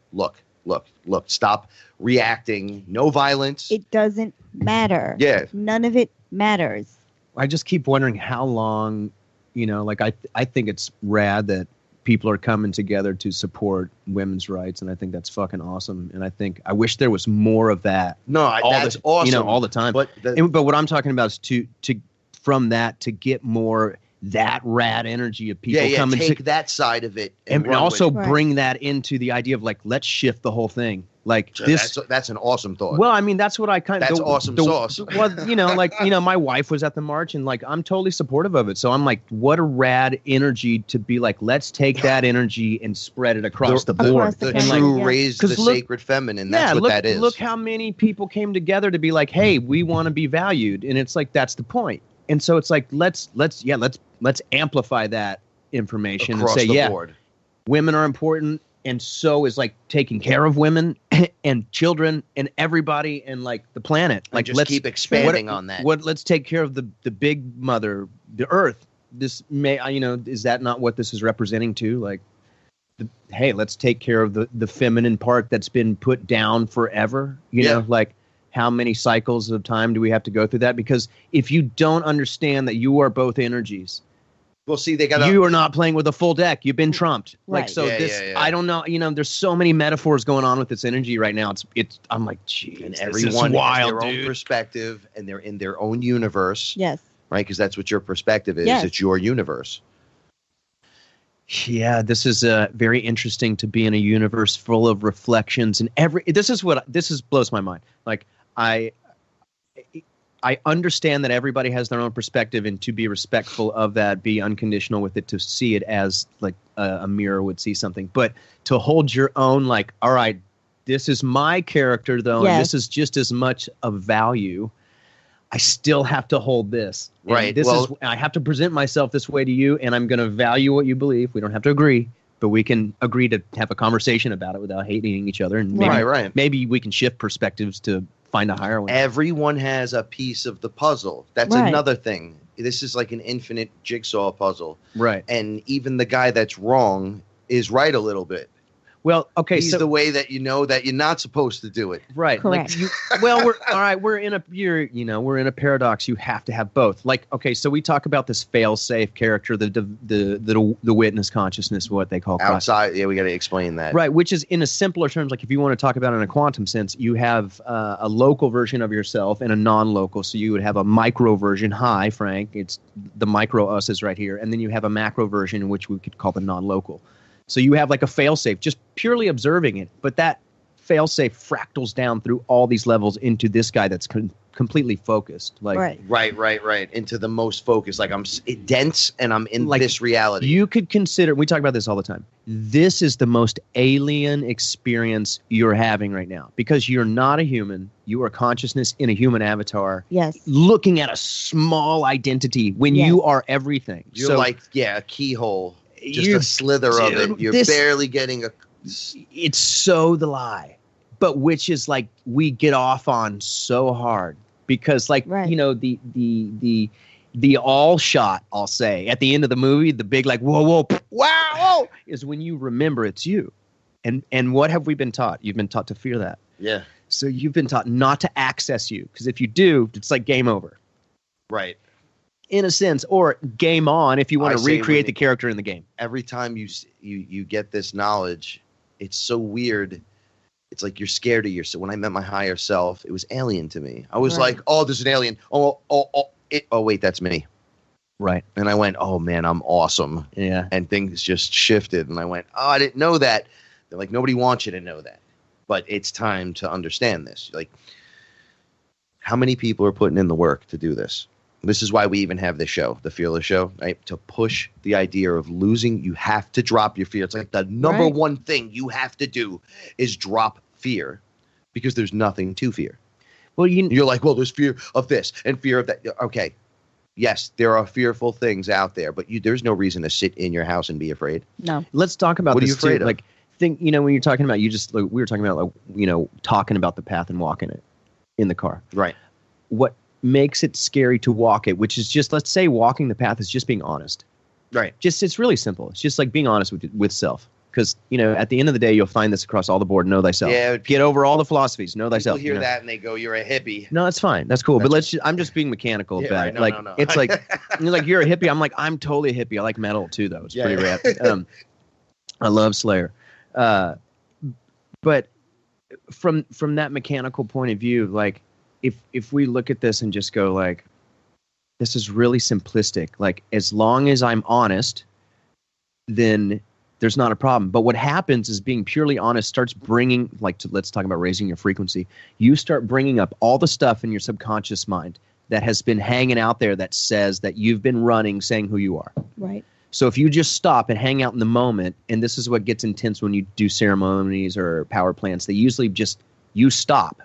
Stop reacting. No violence. It doesn't matter. Yeah. None of it matters. I just keep wondering how long, like I think it's rad that people are coming together to support women's rights, and I think that's fucking awesome. And I wish there was more of that. No, that's awesome. All the time. But what I'm talking about is to from that to get more that rad energy of people coming take that side of it and also bring that into the idea of like, let's shift the whole thing. Like that's an awesome thought. Well, I mean, that's what I that's awesome sauce. Well, my wife was at the march, and like, I'm totally supportive of it. So I'm like, what a rad energy to be like, let's take that energy and spread it across the board. The true raise the sacred feminine. That's what that is. Look how many people came together to be like, hey, we want to be valued. And it's like, that's the point. And so it's like, let's amplify that information across and say, the board. Women are important. And so is like taking care of women and children and everybody and like the planet. Like, let's keep expanding on that. Let's take care of the big mother, the earth. This is that not what this is representing too? Like, hey, let's take care of the feminine part that's been put down forever. You know, like how many cycles of time do we have to go through that? Because if you don't understand that you are both energies, well, see, you are not playing with a full deck. You've been trumped. Right. Like, so I don't know. There's so many metaphors going on with this energy right now. I'm like, geez, and everyone has their own perspective, and they're in their own universe. Yes. Right, because that's what your perspective is. Yes. It's your universe. Yeah, this is very interesting to be in a universe full of reflections, and this blows my mind. Like, I understand that everybody has their own perspective, and to be respectful of that, be unconditional with it, to see it as like a mirror would see something. But to hold your own, like, all right, this is my character, though, and this is just as much of value. I still have to hold this. Right. I have to present myself this way to you, and I'm going to value what you believe. We don't have to agree, but we can agree to have a conversation about it without hating each other. And maybe we can shift perspectives to find a higher one. Everyone has a piece of the puzzle. That's another thing. This is like an infinite jigsaw puzzle. Right. And even the guy that's wrong is right a little bit. Well, okay, he's the way that you know that you're not supposed to do it. Right. Correct. Like, we're in a paradox. You have to have both. Like, okay, so we talk about this fail-safe character, the witness consciousness, what they call outside. Yeah, we got to explain that. Right, which is in a simpler terms. Like, if you want to talk about it in a quantum sense, you have a local version of yourself and a non-local. So you would have a micro version. Hi, Frank. It's the micro us is right here, and then you have a macro version, which we could call the non-local. So you have like a fail-safe, just purely observing it, but that fail-safe fractals down through all these levels into this guy that's completely focused. Like, right. Into the most focused. Like, I'm dense and I'm in like this reality. You could consider, we talk about this all the time, this is the most alien experience you're having right now, because you're not a human. You are consciousness in a human avatar. Yes. Looking at a small identity when you are everything. You're a keyhole. Just a slither of it. You're barely getting a. It's so the lie, but which is like we get off on so hard because, like, the all shot, I'll say at the end of the movie, the big like whoa wow is when you remember it's you, and what have we been taught? You've been taught to fear that. Yeah. So you've been taught not to access you, because if you do, it's like game over. Right. In a sense, or game on if you want to recreate the character in the game. Every time you get this knowledge, it's so weird. It's like you're scared of yourself. When I met my higher self, it was alien to me. I was like, oh, there's an alien. Oh, wait, that's me. Right. And I went, oh, man, I'm awesome. Yeah. And things just shifted. And I went, oh, I didn't know that. They're like, nobody wants you to know that. But it's time to understand this. Like, How many people are putting in the work to do this? This is why we even have this show, the Fearless Show, right? To push the idea of losing. You have to drop your fear. It's like the number one thing you have to do is drop fear, because there's nothing to fear. Well, you're like, well, there's fear of this and fear of that. Okay. Yes, there are fearful things out there, but there's no reason to sit in your house and be afraid. No. Let's talk about what this are you afraid too. of? Like, when you're talking about, we were talking about, talking about the path and walking it in the car. Right. What makes it scary to walk it, which is just, let's say walking the path is just being honest. Right. It's really simple. It's just like being honest with self. Because, at the end of the day, you'll find this across all the board. Know thyself. Yeah, get over all the philosophies. Know thyself. People hear that and they go, "You're a hippie." No, that's fine. That's cool. But I'm just being mechanical about it. No. It's like, you're like, you're a hippie. I'm like, I'm totally a hippie. I like metal too, though. It's pretty rad. I love Slayer. But from that mechanical point of view, like, if we look at this and just go like, this is really simplistic. Like, as long as I'm honest, then there's not a problem. But what happens is being purely honest starts bringing, let's talk about raising your frequency. You start bringing up all the stuff in your subconscious mind that has been hanging out there that says that you've been running, saying who you are. Right. So if you just stop and hang out in the moment, and this is what gets intense when you do ceremonies or power plants, they usually you stop.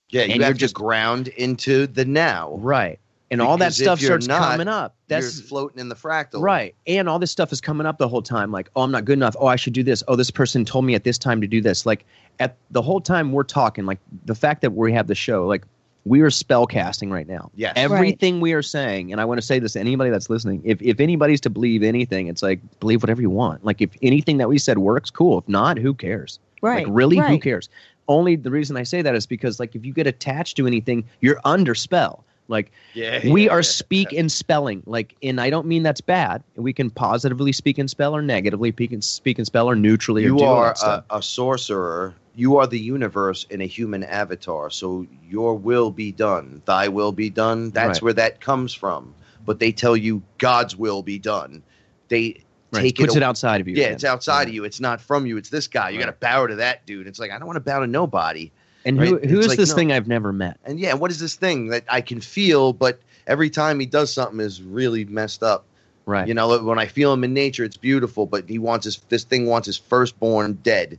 Yeah, and you have to ground into the now. Right. And all that stuff starts coming up. You're floating in the fractal. Right. And all this stuff is coming up the whole time. Like, oh, I'm not good enough. Oh, I should do this. Oh, this person told me at this time to do this. Like, at the whole time we're talking, like the fact that we have the show, like we are spell casting right now. Yes. Everything we are saying, and I want to say this to anybody that's listening, if anybody's to believe anything, it's like, believe whatever you want. Like, if anything that we said works, cool. If not, who cares? Right. Like, really, who cares? Only the reason I say that is because, like, if you get attached to anything, you're under spell. Like, we are speak in spelling. Like, and I don't mean that's bad. We can positively speak in spell or negatively speak in spell or neutrally. You are a sorcerer. You are the universe in a human avatar. So your will be done. Thy will be done. That's where that comes from. But they tell you God's will be done. They puts it outside of you. Yeah, it's outside of you. It's not from you. It's this guy. You got to bow to that dude. It's like, I don't want to bow to nobody. And who is this thing I've never met? And what is this thing that I can feel, but every time he does something is really messed up. Right. When I feel him in nature, it's beautiful, but this thing wants his firstborn dead.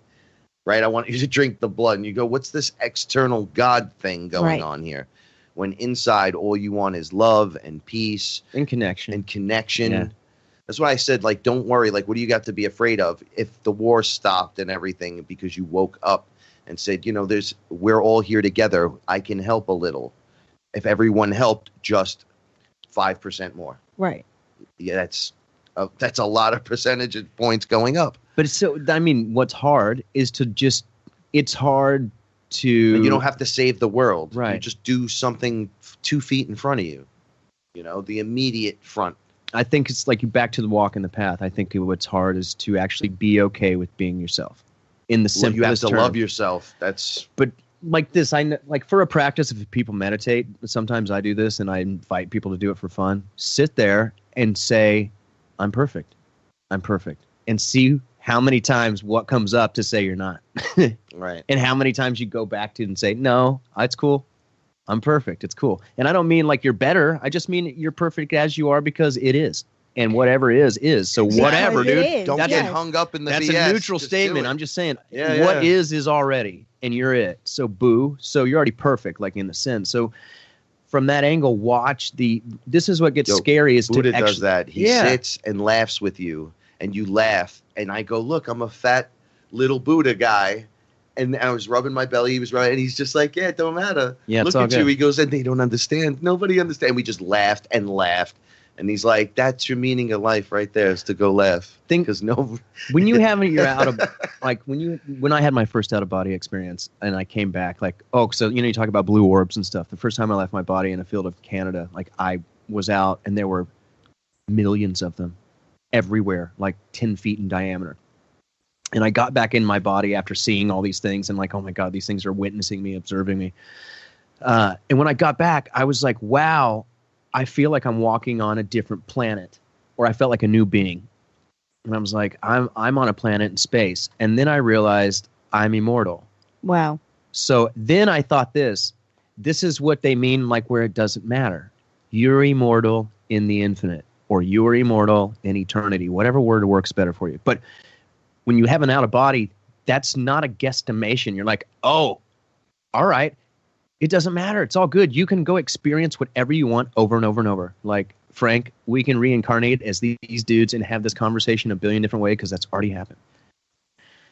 Right? I want you to drink the blood. And you go, what's this external God thing going on here? When inside all you want is love and peace. And connection. Yeah. That's why I said, like, don't worry. Like, what do you got to be afraid of? If the war stopped and everything because you woke up and said, we're all here together. I can help a little. If everyone helped just 5% more. Right. Yeah, that's a lot of percentage points going up. But what's hard is it's hard to... And you don't have to save the world. Right. You just do something 2 feet in front of you. The immediate front. I think it's like you back to the walk in the path. I think what's hard is to actually be okay with being yourself. In the simplest you have to term. love yourself. But like this, like for a practice, if people meditate, sometimes I do this and I invite people to do it for fun. Sit there and say, I'm perfect. I'm perfect. And see how many times what comes up to say you're not. Right. And how many times you go back to it and say, no, it's cool. I'm perfect. It's cool. And I don't mean like you're better. I just mean you're perfect as you are because it is. And whatever is. So whatever, dude. Don't get hung up in the That's BS. a neutral statement. I'm just saying Yeah, what is already, and you're it. So boo. So you're already perfect, like in the sense. So from that angle, this is what gets scary is Buddha to actually, does that. He sits and laughs with you, and you laugh, and I go, look, I'm a fat little Buddha guy. And I was rubbing my belly. He was rubbing, and he's just like, yeah, it don't matter. Yeah, look at you. He goes, and they don't understand. Nobody understands. We just laughed and laughed. And he's like, that's your meaning of life right there, is to go laugh. When you have your out of, like when I had my first out of body experience and I came back, like, so you talk about blue orbs and stuff. The first time I left my body in a field of Canada, like I was out and there were millions of them everywhere, like 10 feet in diameter. And I got back in my body after seeing all these things and like, oh my God, these things are witnessing me, observing me. And when I got back, I was like, wow, I feel like I'm walking on a different planet, or I felt like a new being. And I was like, I'm on a planet in space. And then I realized I'm immortal. Wow. So then I thought this, this is what they mean, like where it doesn't matter. You're immortal in the infinite, or you're immortal in eternity, whatever word works better for you. But when you have an out of body, that's not a guesstimation. You're like, oh, all right. It doesn't matter. It's all good. You can go experience whatever you want over and over and over. Like, Frank, we can reincarnate as these dudes and have this conversation a billion different ways because that's already happened.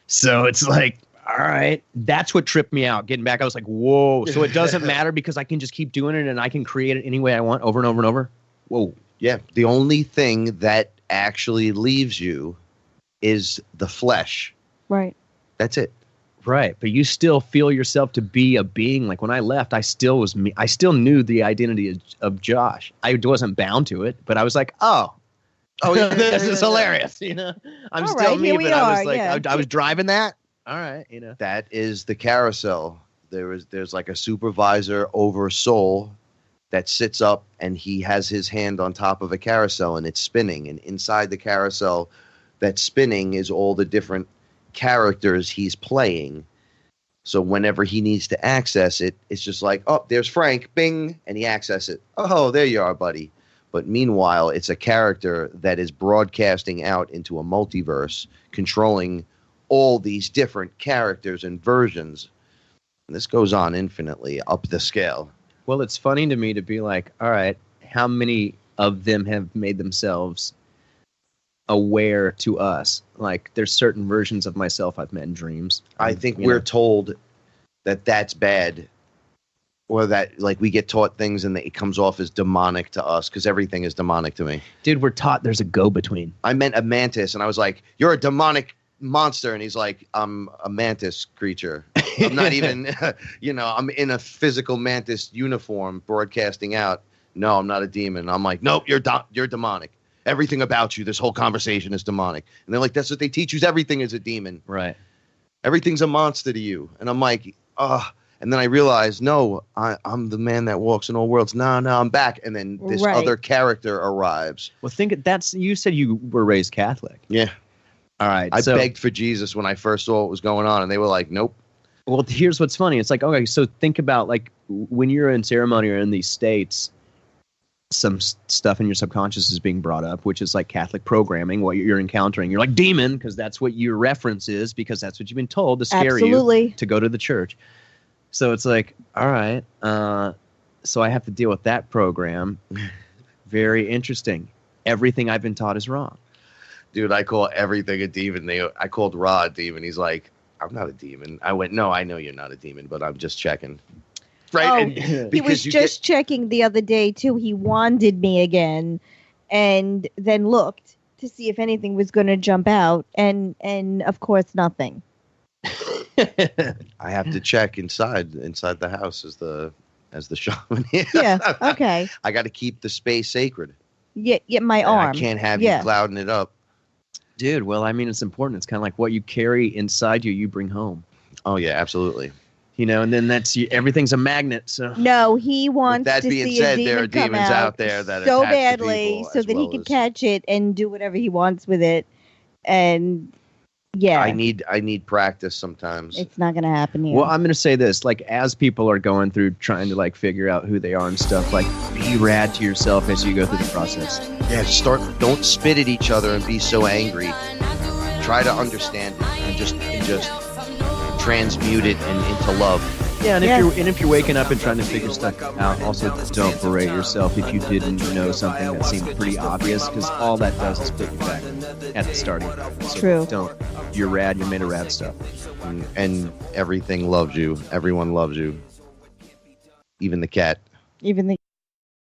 So it's like, all right. That's what tripped me out. Getting back, I was like, whoa. So it doesn't matter because I can just keep doing it and I can create it any way I want over and over and over? Whoa. Yeah. The only thing that actually leaves you is the flesh. Right. That's it. Right, but you still feel yourself to be a being. Like when I left, I still was me. I still knew the identity of Josh. I wasn't bound to it, but I was like, oh, this is hilarious. You know, I'm All still right, me, here but we I was are, like, yeah. I was driving that. All right, you know, That is the carousel. There's like a supervisor over a soul that sits up and he has his hand on top of a carousel and it's spinning. And inside the carousel that's spinning is all the different characters he's playing. So whenever he needs to access it, it's just like, oh, there's Frank, bing, and he accesses it. Oh, there you are, buddy. But meanwhile, it's a character that is broadcasting out into a multiverse, controlling all these different characters and versions. And this goes on infinitely up the scale. well, it's funny to me to be like, all right, how many of them have made themselves aware to us? Like, there's certain versions of myself I've met in dreams. I think we're told that that's bad, or that like we get taught things and it comes off as demonic to us because everything is demonic to me. Dude, we're taught there's a go-between. I meant a mantis, and I was like, "You're a demonic monster," and he's like, "I'm a mantis creature. I'm not even, I'm in a physical mantis uniform broadcasting out. No, I'm not a demon." I'm like, "Nope, you're demonic. Everything about you, this whole conversation is demonic." And they're like, "That's what they teach you. Everything is a demon. Right. Everything's a monster to you." And I'm like, ugh. And then I realized, no, I'm the man that walks in all worlds. No, I'm back. And then this other character arrives. Well, you said you were raised Catholic. Yeah. All right. I begged for Jesus when I first saw what was going on, and they were like, nope. Well, here's what's funny. It's like, okay, so think about like when you're in ceremony or in these states, some stuff in your subconscious is being brought up, which is like Catholic programming, what you're encountering. You're like demon because that's what your reference is, because that's what you've been told to scare you to go to the church. So it's like, all right, so I have to deal with that program. Very interesting. Everything I've been taught is wrong. Dude, I call everything a demon. I called Rod a demon. He's like, "I'm not a demon." I went, "No, I know you're not a demon, but I'm just checking." Right? Oh, he was just checking the other day, too. He wanded me again and then looked to see if anything was going to jump out. And of course, nothing. I have to check inside the house as the shaman. Yeah, okay. I got to keep the space sacred. Yeah, my arm. I can't have you clouding it up. Dude, well, I mean, it's important. It's kind of like what you carry inside you bring home. Oh, yeah, absolutely. And then everything's a magnet. So no, he wants that to being see said, a demon there are come demons out there that so attach badly to so that he can catch it and do whatever he wants with it. And yeah, I need practice sometimes. It's not going to happen here. Well, I'm going to say this, like, as people are going through trying to like figure out who they are and stuff, like, be rad to yourself as you go through the process. Yeah, don't spit at each other and be so angry. Try to understand it and just transmute it into love. Yeah, and if you're waking up and trying to figure stuff out, also don't berate yourself if you didn't know something that seemed pretty obvious, because all that does is put you back at the starting. So True. You're rad. You're made of rad stuff. And everything loves you. Everyone loves you. Even the cat. Even the